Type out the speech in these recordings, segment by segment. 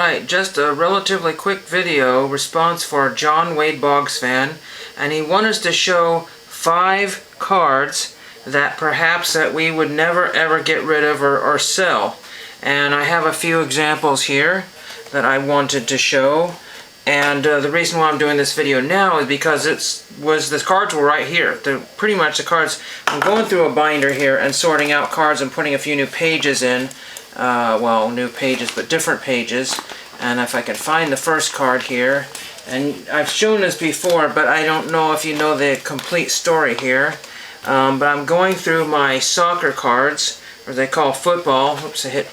Alright, just a relatively quick video response for John Wade Boggs fan, and he wanted us to show 5 cards that perhaps that we would never ever get rid of or sell. And I have a few examples here that I wanted to show. And the reason why I'm doing this video now is because the cards were right here. They're pretty much the cards. I'm going through a binder here and sorting out cards and putting a few new pages in. Well, new pages, but different pages. And if I can find the first card here, and I've shown this before, but I don't know if you know the complete story here. But I'm going through my soccer cards, or they call football. Oops, I hit.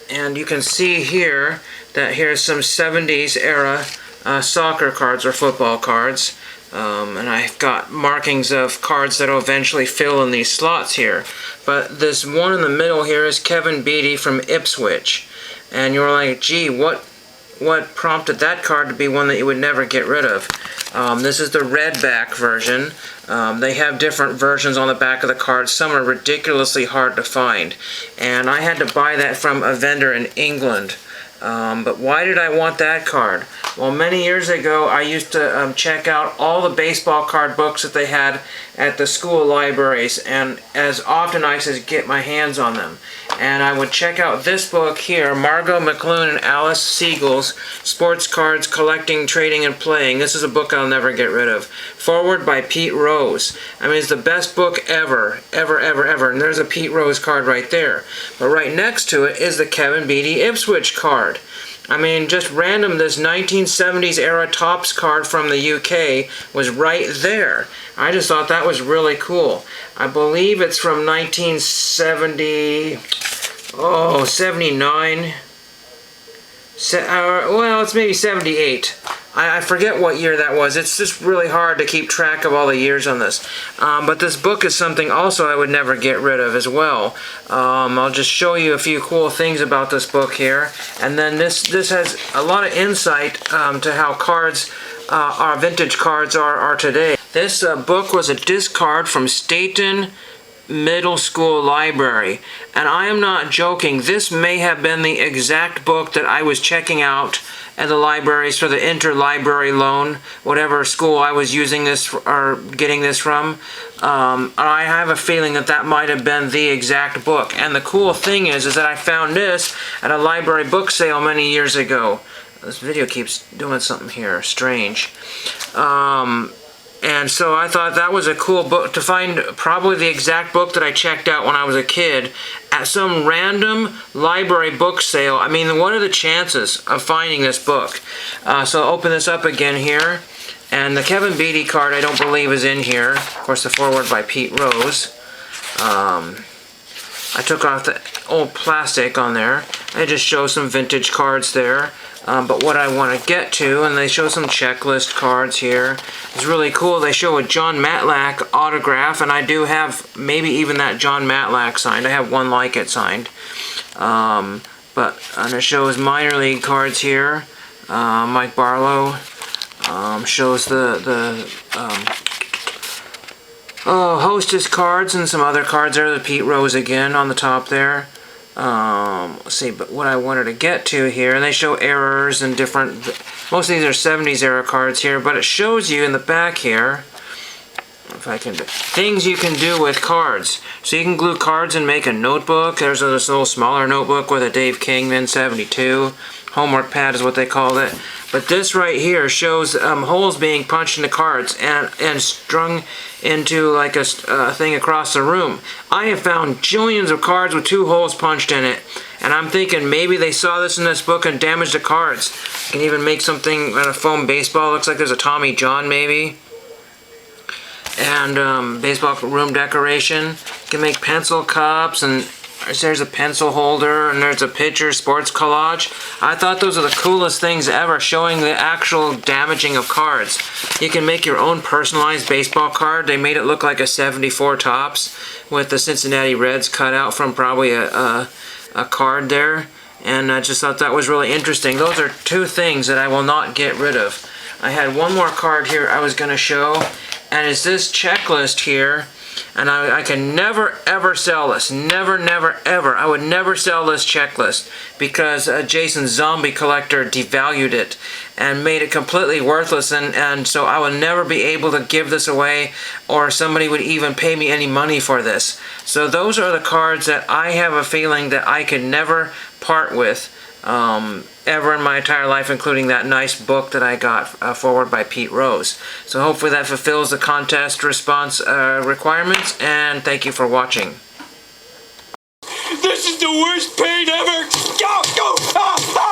And you can see here that here's some 70s era soccer cards or football cards. And I've got markings of cards that will eventually fill in these slots here. But this one in the middle here is Kevin Beattie from Ipswich. And you're like, gee, what prompted that card to be one that you would never get rid of? This is the red back version. They have different versions on the back of the cards. Some are ridiculously hard to find. And I had to buy that from a vendor in England. But why did I want that card? Well, many years ago I used to check out all the baseball card books that they had at the school libraries, and as often I could get my hands on them. And I would check out this book here, Margot McLuhan and Alice Siegel's Sports Cards Collecting, Trading, and Playing. This is a book I'll never get rid of. Forward by Pete Rose. I mean, it's the best book ever, ever, ever, ever. And there's a Pete Rose card right there. But right next to it is the Kevin Beattie Ipswich card. I mean, just random, this 1970s era Topps card from the UK was right there. I just thought that was really cool. I believe it's from 1970, 79. Well, it's maybe 78. I forget what year that was. It's just really hard to keep track of all the years on this. But this book is something also I would never get rid of as well. I'll just show you a few cool things about this book here. And then this has a lot of insight to how cards, our vintage cards are today. This book was a discard from Staten Middle School Library, and I am not joking. This may have been the exact book that I was checking out at the libraries for the interlibrary loan, whatever school I was using this or getting this from. I have a feeling that that might have been the exact book. And the cool thing is that I found this at a library book sale many years ago. This video keeps doing something here strange. And so I thought that was a cool book to find, probably the exact book that I checked out when I was a kid at some random library book sale. I mean, what are the chances of finding this book? So I'll open this up again here. And the Kevin Beattie card I don't believe is in here. Of course, the foreword by Pete Rose. I took off the old plastic on there. It just shows some vintage cards there. But what I want to get to, and they show some checklist cards here. It's really cool. They show a John Matlack autograph, and I do have maybe even that John Matlack signed. I have one like it signed. And it shows minor league cards here. Mike Barlow shows the hostess cards and some other cards there. The Pete Rose again on the top there. Let's see, but what I wanted to get to here, and they show errors and different, most of these are 70s era cards here, but it shows you in the back here, if I can, things you can do with cards. So you can glue cards and make a notebook. There's this little smaller notebook with a Dave Kingman 72. Homework pad is what they called it. But this right here shows holes being punched into cards and strung into like a thing across the room. I have found jillions of cards with 2 holes punched in it. And I'm thinking maybe they saw this in this book and damaged the cards. You can even make something out of foam baseball. Looks like there's a Tommy John maybe. And baseball room decoration. You can make pencil cups, and there's a pencil holder, and there's a pitcher sports collage. I thought those are the coolest things ever, showing the actual damaging of cards. You can make your own personalized baseball card. They made it look like a 74 Topps with the Cincinnati Reds cut out from probably a card there. And I just thought that was really interesting. Those are 2 things that I will not get rid of. I had one more card here I was going to show, and it's this checklist here. and I can never ever sell this. Never, never, ever. I would never sell this checklist because Jason's zombie collector devalued it and made it completely worthless, and so I would never be able to give this away, or somebody would even pay me any money for this. So those are the cards that I have a feeling that I could never part with ever in my entire life, including that nice book that I got forward by Pete Rose. So hopefully that fulfills the contest response requirements, and thank you for watching. This is the worst pain ever! Go! Go! Ah!